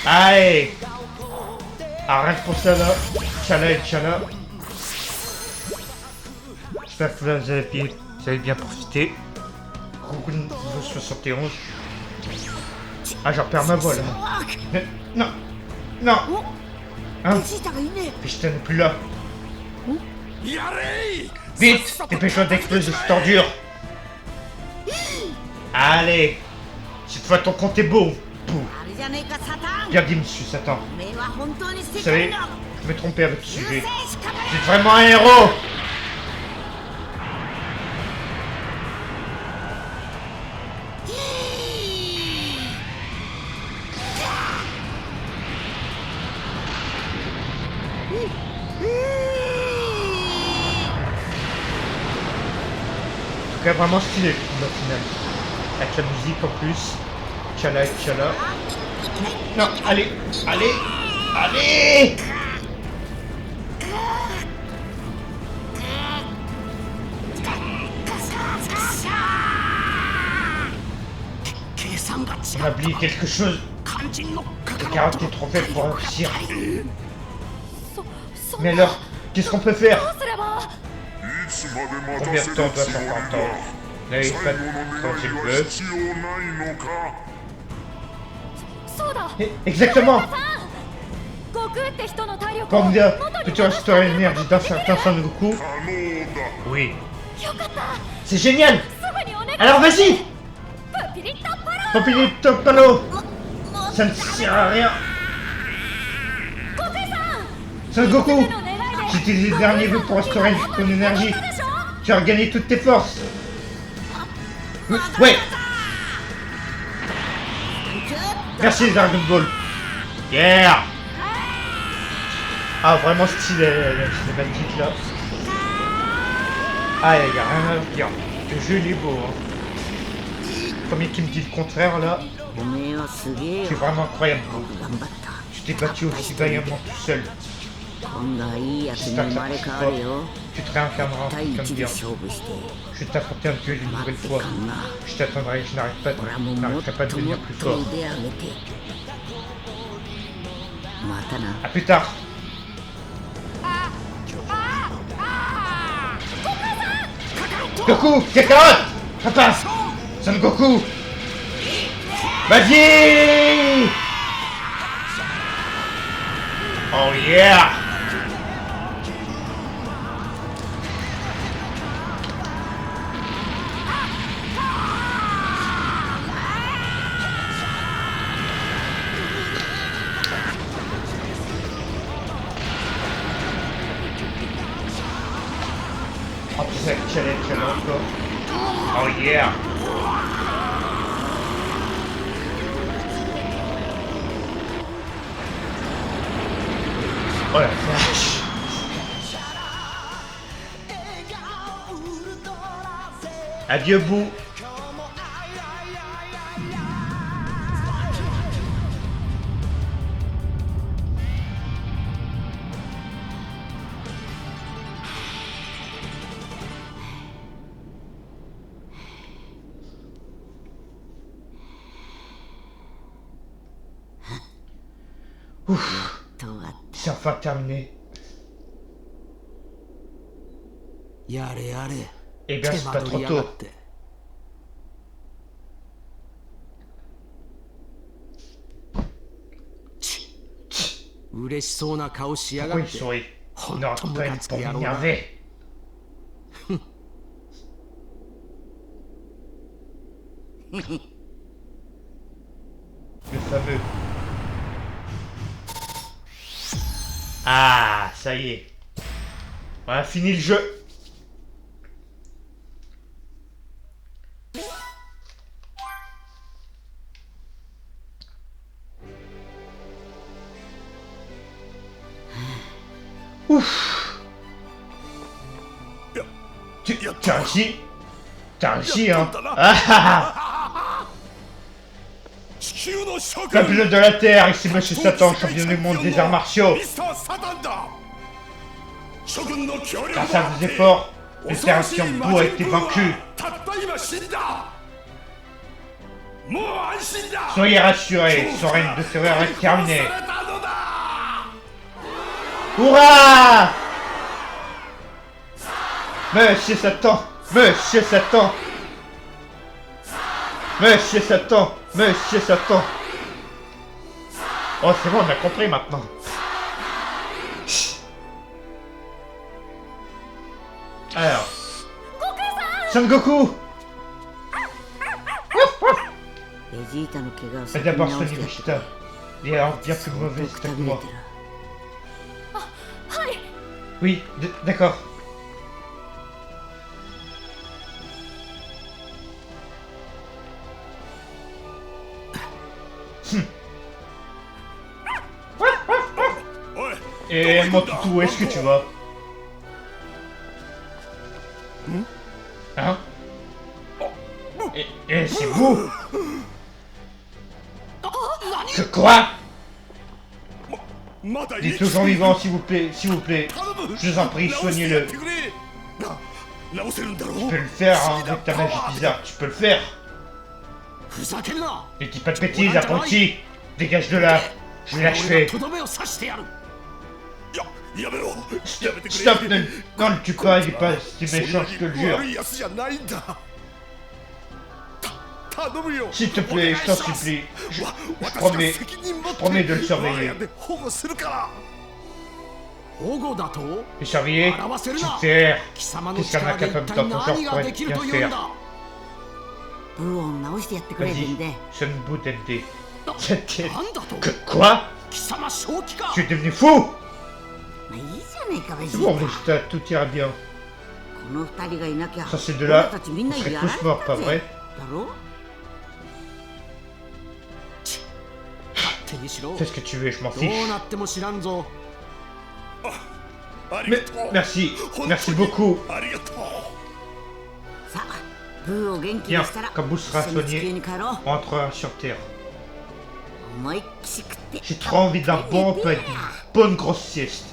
Allez. Arrête pour ça là. Tchala et tchala. J'espère que vous avez bien profité. Rogun 71. Ah, j'en perds ma voix là. Non. Non. Hein? Vegeta n'est plus là. Vite, dépêche-toi d'exploser cette ordure. Allez. Cette fois ton compte est beau. Pouh. Bien dit, monsieur Satan. Vous savez, je me trompais avec ce sujet. Vous êtes vraiment un héros. En tout cas, vraiment stylé le combat final. Avec la musique en plus. Tchala et tchala. Non, allez, allez, allez. On a oublié quelque chose. Le carotte est trop faible pour réussir. Mais alors, qu'est-ce qu'on peut faire? Combien de temps doit-on encore attendre? N'avez pas quand il veut. Exactement. Combien peux-tu restaurer l'énergie d'un certain Son Goku? Oui. C'est génial. Alors vas-y ピリッとパロ Popilito Palo Ça ne sert à rien Son Goku の願いで J'utilise le dernier vœu pour restaurer ton énergie. でしょ Tu as regagné toutes tes forces. Ouais. Merci Dragon Ball. Yeah. Ah vraiment stylé la cinématique là. Ah y'a rien à dire. Le jeu il est beau hein. Premier qui me dit le contraire là. おめえはすげえよ C'est vraiment incroyable. 頑張った Tu t'es battu aussi vaillamment tout seul. 今度はいいやつに J'espère 生 que まれ ça 変わ va. るよ Tu te réincarneras 対 comme 一で bien. 勝負して Je vais t'affronter un duel une 待 nouvelle って fois. かんな Je t'attendrai, je n'arrêterai 俺はもうもっ pas de とも devenir っ plus と fort. 腕上げてまたな A plus tard. Goku, Kakarot, Papa, Son Goku. Vas-y. Oh yeah. Oh, c'est challenge encore. Oh yeah. Oh la vache. Adieu Bou. Ouf, と終わっ c'est enfin terminé. やれやれ Eh bien, 手 c'est 間 pas 取 trop りやが tôt. って嬉しそうな顔しやが Pourquoi っ il て sourit? Il n'aura Honton pas une Muratsuki pour Yaro. m'énerver. Le fameux. Ah, ça y est. On a fini le jeu. Ouf. Tu as réussi. T'as réussi, hein. Ah, ah, ah. 地球の諸君 Peuple de la Terre, ici Monsieur Satan, champion du monde des arts martiaux. ミスターサタンだ諸君の協力 Grâce à vos efforts, le Terrakion Buu a été vaincu. たった今死んだもう安心だ Soyez rassurés, son règne de terreur est terminé. されたのだ Hurrah! Monsieur Satan, Monsieur Satan, Monsieur Satan, Monsieur Satan. Oh, c'est bon, on a compris maintenant. Alors, Son Goku. ベジータの怪我を Mais 先に d'abord 治 Sony してやっ Vegeta. Il est en bien plus と mauvais く état た que びれ moi. てる はい Oui, d'accord. Et mon toutou, où est-ce que tu vas? Hein? Et c'est vous? Que quoi? まだ Il est toujours vivant, s'il vous plaît, s'il vous plaît. Je vous en prie, soignez-le. 直せるんだろ Tu peux le faire, hein, avec ta magie bizarre, tu peux le faire. ふざけるな Ne dis pas de bêtises, apprenti. Dégage de là. Je l'ai 俺 achevé. がとどめを刺してやるやめろやめてくれ Stop, non, le tue pas, il est pas si méchant, je te le jure. 悪いやつじゃないんだ頼むよ S'il te plaît, je t'en supplie. Je promets de le surveiller. 保護するから 保護だと Le surveiller? 笑わせる Tu な te sers. 貴様の Qu'est-ce qu'un 力で一 incapable 体 dans ton 何 genre が pourrait できる bien というん faire? だブーを直してやってくれる Vas-y, んで Sunbu Dende. なんだと Que quoi? 貴様正気か Tu es devenu fou? まあいいじゃないかベジ C'est bon, ー Vegeta, tout ira bien. タこの二人がいなきゃ Ça, c'est de 俺 là. たちみん On な serait やられ tous morts, た pas ぜ vrai? だろ手にしろ Fais ce que tu veux, je m'en どう fiche. なっても知らんぞありがとう Merci, merci beaucoup. ありがとうさあブーを元気に Bien, したら quand Boo sera 一緒に地球 soigné, に帰ろう on rentrera sur Terre. 思いっきし食って J'ai trop envie d'un bon repas et d'une bonne grosse sieste.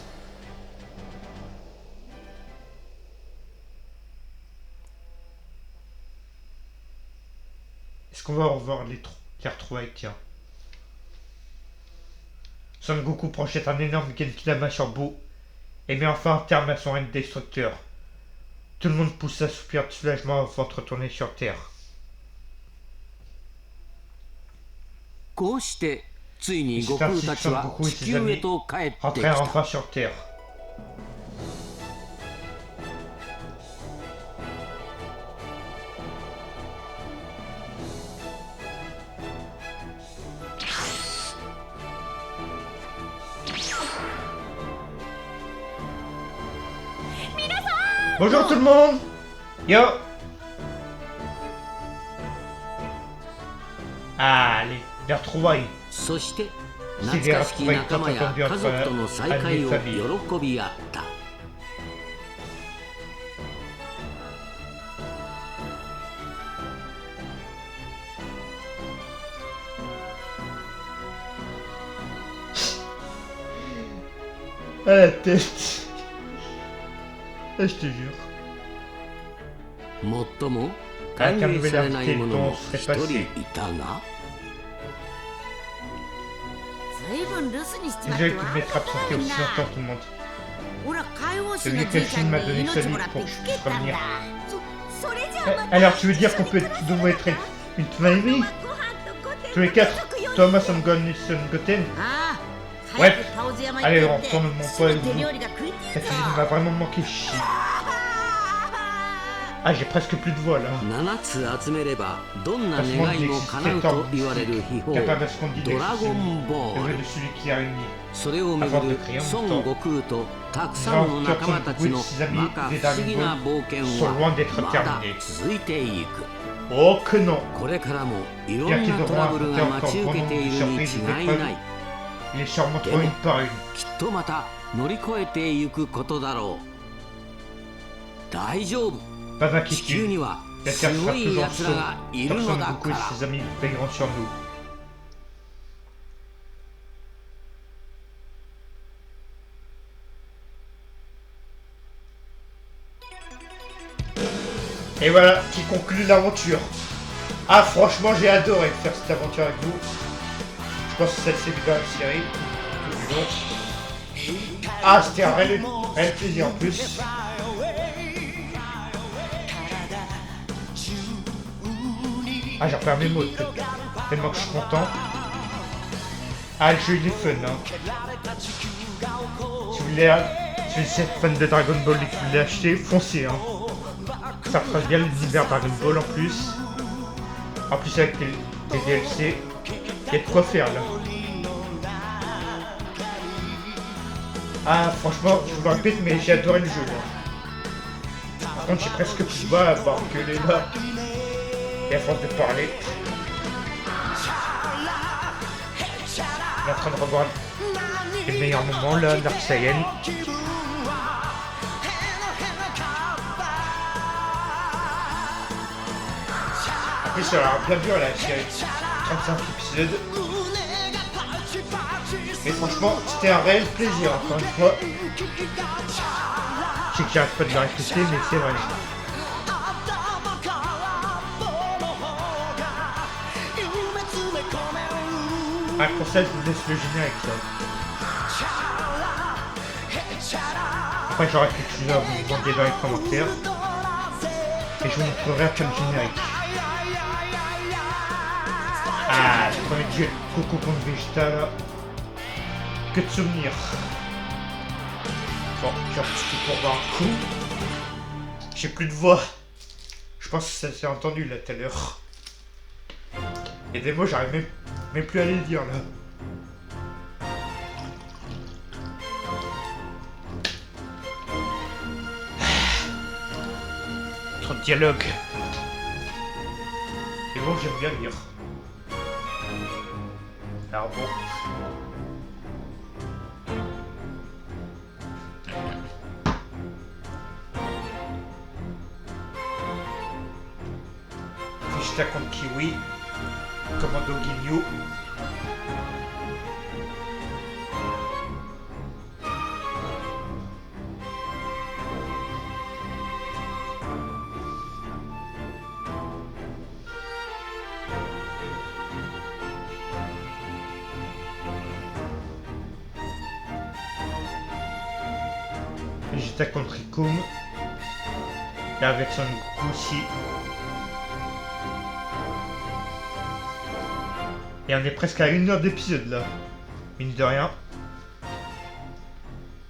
Est-ce qu'on va revoir les retrouvailles? Tiens. Son Goku projette un énorme Genkidama sur Boo et met enfin un terme à son règne destructeur. Tout le monde pousse un soupir de soulagement avant de retourner sur Terre. こうしてついに悟空たちは地球へと帰ってき Rentrèrent た enfin sur Terre. Bonjour tout le monde. Yo. Ah, les retrouvailles. そして懐かしき仲間や家族との再会を喜び合った À la tête. Ah, je te jure. もっとも歓迎されない者も一人いたが ずいぶん留守にしちまっ Désolé て que わ de m'être absenté aussi longtemps tout le monde. ほら海王神 Celui の que じいちゃ Finn ん m'a に donné 命 celui もらって pour 引 que け je puisse たん revenir. だそれじゃあまた Alors tu veux dire qu'on peut devons être une famille? Tous les quatre, Thomas, Samgon et Son Goten? ああ Ouais. 早くパオズ山 Allez, 行 on って retourne mon す poids ぐ et 手 vous. 料理が食いてえ Cette ぞ musique m'a vraiment manqué chier. Ah, j'ai presque plus de voix là. 7つ集めればどんな願いも叶うと言われる秘宝 Capable à ce qu'on dit ドラゴンボ le ー vrai ル de celui qui a réuni. それをめぐる孫悟空とたくさんの仲間たちの摩訶不思議な冒険はまだ続いていく Oh que non! これからもいろんなトラブルが待ち受けているに違いない Ils les surmonteront une par une. きっとまた乗り越えていくことだろう大丈夫 Pas 地球 d'inquiétude. には La す Terre ご sera い toujours 奴らがいる sauve. の Son だ Goku か et ら ses amis veilleront sur nous. Et voilà qui conclut l'aventure. Ah franchement j'ai adoré faire cette aventure avec vous. Je pense que celle-ci est dans la série. Plus long. Ah c'était un réel plaisir en plus. Ah j'en perds mes mots tellement que je suis content. Ah le jeu il est fun hein. Si vous êtes fan de Dragon Ball et que vous voulez acheter, foncez hein. Ça retrace bien l'univers Dragon Ball en plus. En plus avec les DLC, il y a de quoi faire là. Ah franchement, je vous le répète mais j'ai adoré le jeu là. Par contre j'ai presque plus de voix à avoir gueulé là. Et à force de parler. On est en train de revoir les meilleurs moments là, Dark Saiyan. En plus, ça a l'air bien dur la série. 35 épisodes. Mais franchement, c'était un réel plaisir, encore une fois. Je sais que j'arrête pas de le répéter, mais c'est vrai. Ah, pour ça, je vous laisse le générique, ça. Après, j'aurais quelque chose à vous demander dans les commentaires. Et je vous montrerai après le générique. Ah, le premier duel Coco contre Vegeta là. Que de souvenirs. Bon, j'ai un petit peu pour voir un coup. J'ai plus de voix. Je pense que ça s'est entendu là tout à l'heure. Et des mots, j'arrive même plus à les dire là. Trop de dialogue. Et bon, j'aime bien lire. Alors bon. Vegeta contre Kiwi. Commando Ginyu. Vegeta contre Rikum. Là avec son Goku aussi. Et on est presque à 1 heure d'épisode là. Mine de rien.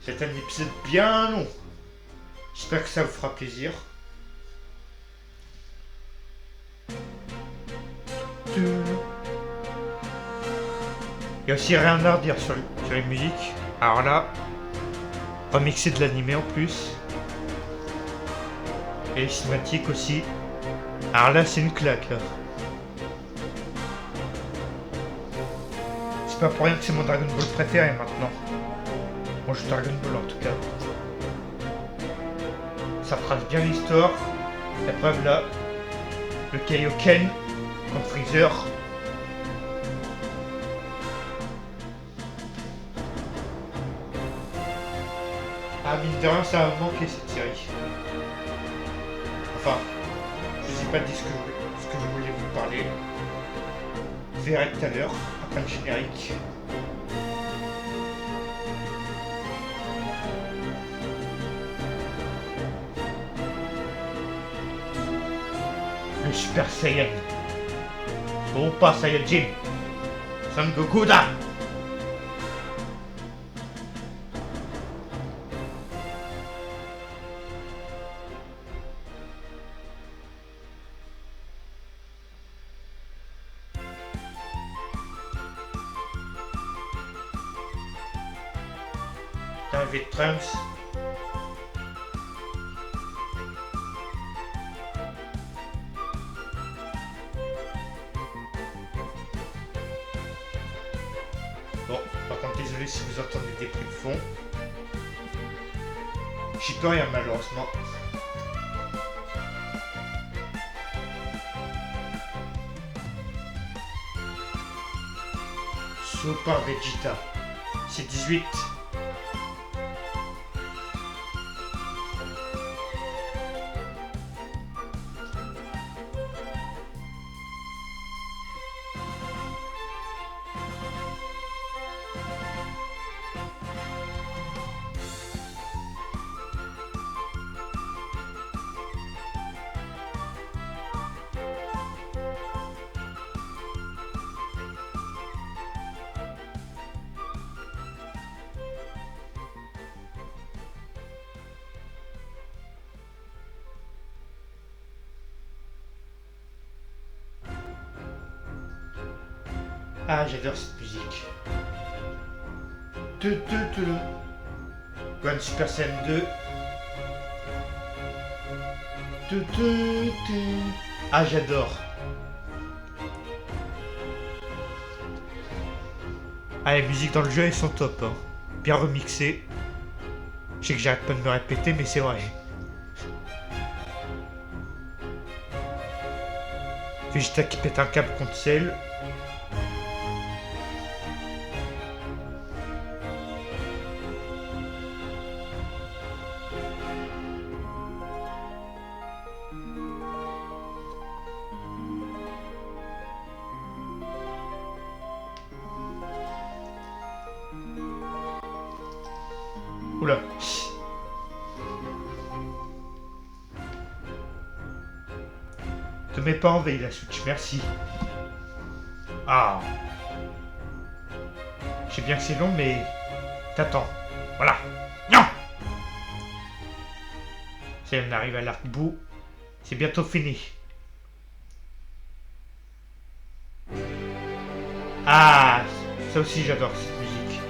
C'est un épisode bien long. J'espère que ça vous fera plaisir. Il y a aussi rien à redire sur les musiques. Alors là, remixé de l'animé en plus. Et les cinématiques aussi. Alors là, c'est une claque là. C'est pas pour rien que c'est mon Dragon Ball préféré maintenant. Moi je joue Dragon Ball en tout cas. Ça trace bien l'histoire. La preuve là. Le Kaioken contre Freezer. Ah mine de rien ça a manqué cette série. Enfin, je sais pas dit ce que je voulais vous parler. Vous verrez tout à l'heure, après le générique. Le Super Saiyan. Super Saiyajin. Son Goku da. Avec Trunks. Bon, par contre, désolé si vous entendez des bruits de fond. J'y peux rien malheureusement. Super Vegeta. C'est 18. Ah, j'adore cette musique. Gohan Super Saiyan 2. Ah, j'adore. Ah, les musiques dans le jeu, elles sont top. Hein. Bien remixées. Je sais que j'arrête pas de me répéter, mais c'est vrai. Vegeta qui pète un câble contre Cell. Oula. Te mets pas en veille la Switch, merci. Ah. Je sais bien que c'est long, mais t'attends. Voilà. Non. Ça, on arrive à l'arc-bout. C'est bientôt fini. Ah, ça aussi j'adore cette musique.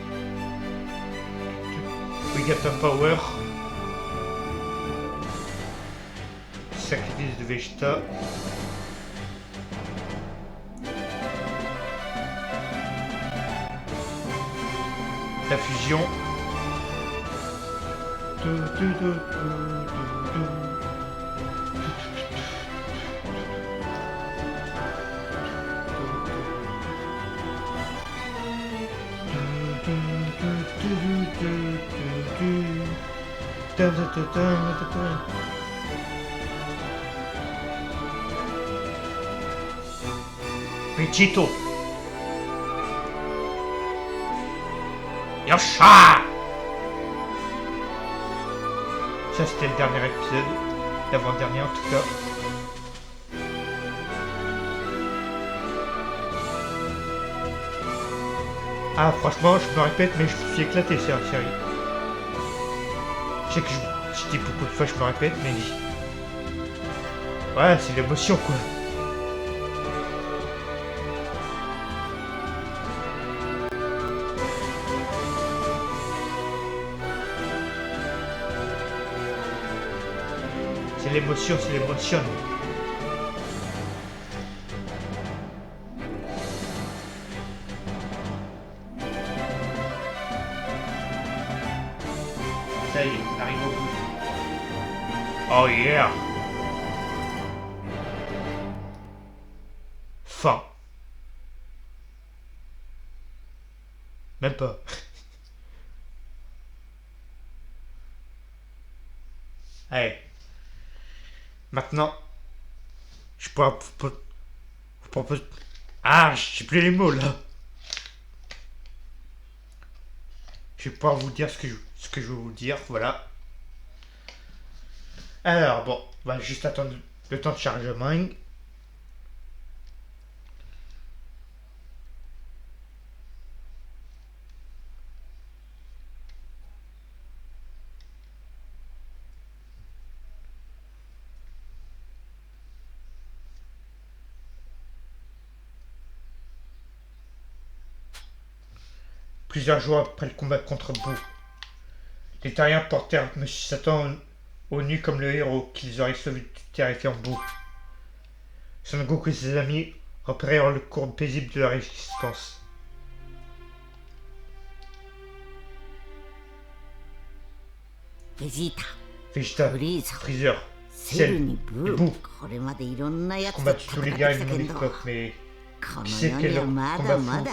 We got the power. Sacrifice de Vegeta. La fusion. Vegito. Yosha. Ça c'était le dernier épisode, l'avant-dernier en tout cas. Ah franchement je me répète mais je me suis éclaté sur la série. Je sais que je dis beaucoup de fois je me répète mais... Ouais c'est l'émotion quoi. C'est l'émotion, c'est l'émotion. Ça y est, on arrive au bout. Oh yeah. Fin. Même pas. Allez. Maintenant, je pourrais vous proposer... Ah, je sais plus les mots là. Je vais pouvoir vous dire ce que je veux vous dire, voilà. Alors, bon, on va juste attendre le temps de chargement. Plusieurs jours après le combat contre Buu, les Terriens portèrent M. Satan au nu comme le héros qu'ils auraient sauvé du terrifiant Buu. Son Goku et ses amis repérèrent le cours paisible de leur existence. Vegeta, Freezer, Cell et Buu combattent tous les guerriers de mon époque, mais qui sait quel combat fou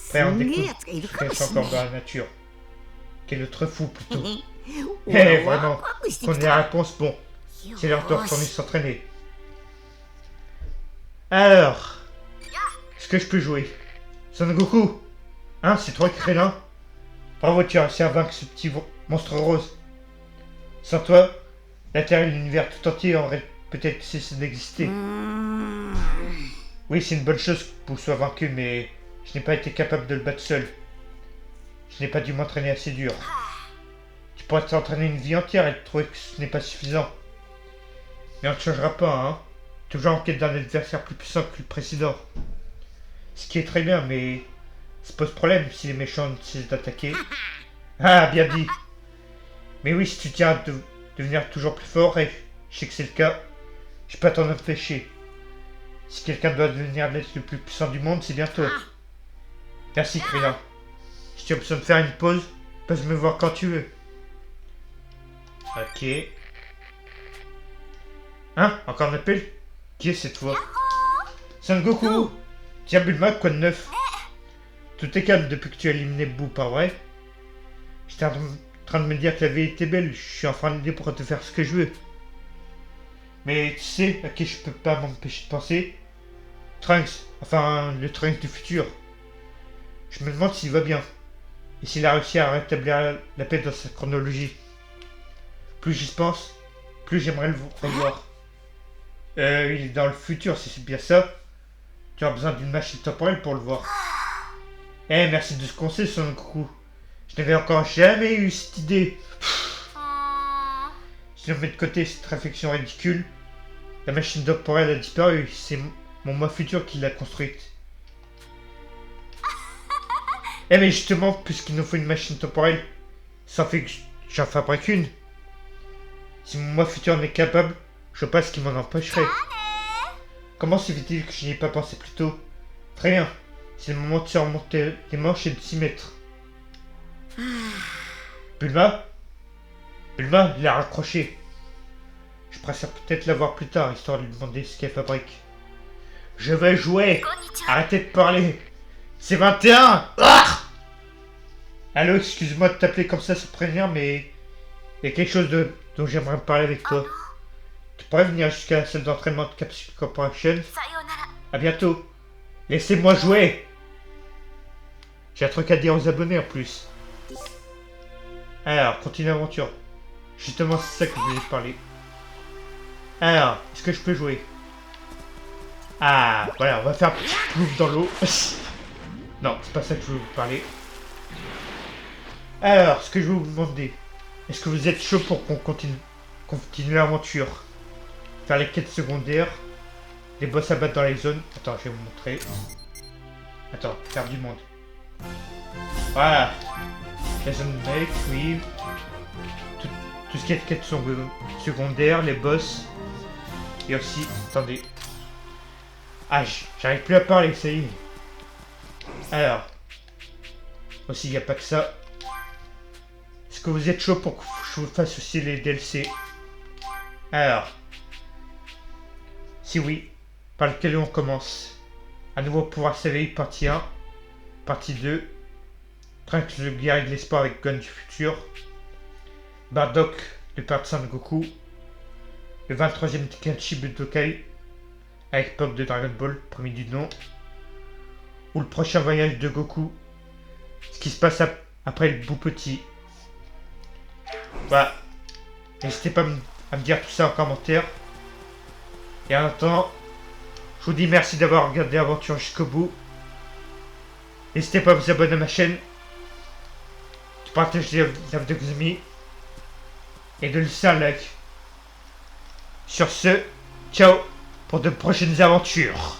prêt en découdre se encore dans la nature. Quel autre fou plutôt. Eh vraiment, qu'on ait la réponse, bon, c'est l'heure de retourner s'entraîner. Alors, est-ce que je peux jouer? Son Goku, hein, c'est toi Krillin. Bravo, tu as réussi à vaincre ce petit monstre rose. Sans toi, la Terre et l'univers tout entier auraient peut-être cessé d'exister. Oui, c'est une bonne chose que vous soyez vaincu, mais je n'ai pas été capable de le battre seul. Je n'ai pas dû m'entraîner assez dur. Tu pourrais t'entraîner une vie entière et trouver que ce n'est pas suffisant. Mais on ne changera pas, hein. Toujours en quête d'un adversaire plus puissant que le précédent. Ce qui est très bien, mais ça pose problème si les méchants ne cessent d'attaquer. Ah, bien dit. Mais oui, si tu tiens à devenir toujours plus fort, et je sais que c'est le cas, je peux t'en empêcher. Si quelqu'un doit devenir l'être le plus puissant du monde, c'est bien toi. Merci, Krillin. Si tu as besoin de faire une pause, passe me voir quand tu veux. Ok. Hein? Encore un appel? Qui est cette voix? Son Goku! Tiens, Bulma, quoi de neuf? Tout est calme depuis que tu as éliminé Buu, pas vrai? J'étais en train de me dire que la vie était belle, je suis enfin l'idée pour te faire ce que je veux. Mais tu sais à qui je peux pas m'empêcher de penser? Trunks, enfin le Trunks du futur. Je me demande s'il va bien. Et s'il a réussi à rétablir la paix dans sa chronologie. Plus j'y pense, plus j'aimerais le revoir. Il est dans le futur, si c'est bien ça. Tu as besoin d'une machine temporelle pour le voir. Eh, merci de ce conseil, Son Goku. Je n'avais encore jamais eu cette idée. Si on met de côté cette réflexion ridicule, la machine temporelle a disparu. C'est mon moi futur qui l'a construite. Eh mais justement, puisqu'il nous faut une machine temporelle, ça fait que j'en fabrique une. Si mon moi futur en est capable, je vois pas ce qui m'en empêcherait. Comment se fait-il que je n'y ai pas pensé plus tôt? Très bien, c'est le moment de se remonter les manches et de s'y mettre. Bulma? Bulma, il a raccroché. Je préfère peut-être la voir plus tard, histoire de lui demander ce qu'elle fabrique. Je vais jouer. Arrêtez de parler. C'est 21. Ah! Allô, excuse-moi de t'appeler comme ça sans prévenir, mais il y a quelque chose dont j'aimerais parler avec toi. Tu pourrais venir jusqu'à la salle d'entraînement de Capsule Corporation? À bientôt. Laissez-moi jouer. J'ai un truc à dire aux abonnés en plus. Alors, continue l'aventure. Justement, c'est ça que je voulais parler. Alors, est-ce que je peux jouer? Ah, voilà, on va faire plouf dans l'eau. Non, c'est pas ça que je veux vous parler. Alors, ce que je vais vous demander, est-ce que vous êtes chaud pour qu'on continue l'aventure? Faire les quêtes secondaires, les boss à battre dans les zones. Attends, je vais vous montrer. Attends, faire du monde. Voilà. La zone break, oui. Tout ce qui est quêtes secondaires, les boss. Et aussi, attendez. Ah, j'arrive plus à parler, ça y est. Alors. Aussi, il n'y a pas que ça. Est-ce que vous êtes chaud pour que je vous fasse aussi les DLC? Alors. Si oui, par lequel on commence? À nouveau pouvoir s'éveiller, partie 1. Partie 2. Trunks le guerrier de l'espoir avec Gon du futur. Bardock, le père de Son Goku. Le 23e Tenkaichi Budokai avec Pop de Dragon Ball, premier du nom. Ou le prochain voyage de Goku. Ce qui se passe après le bout petit. Voilà. N'hésitez pas à me dire tout ça en commentaire. Et en attendant, je vous dis merci d'avoir regardé l'aventure jusqu'au bout. N'hésitez pas à vous abonner à ma chaîne. De partager la vidéo que vous avez mis. Et de laisser un like. Sur ce, ciao pour de prochaines aventures.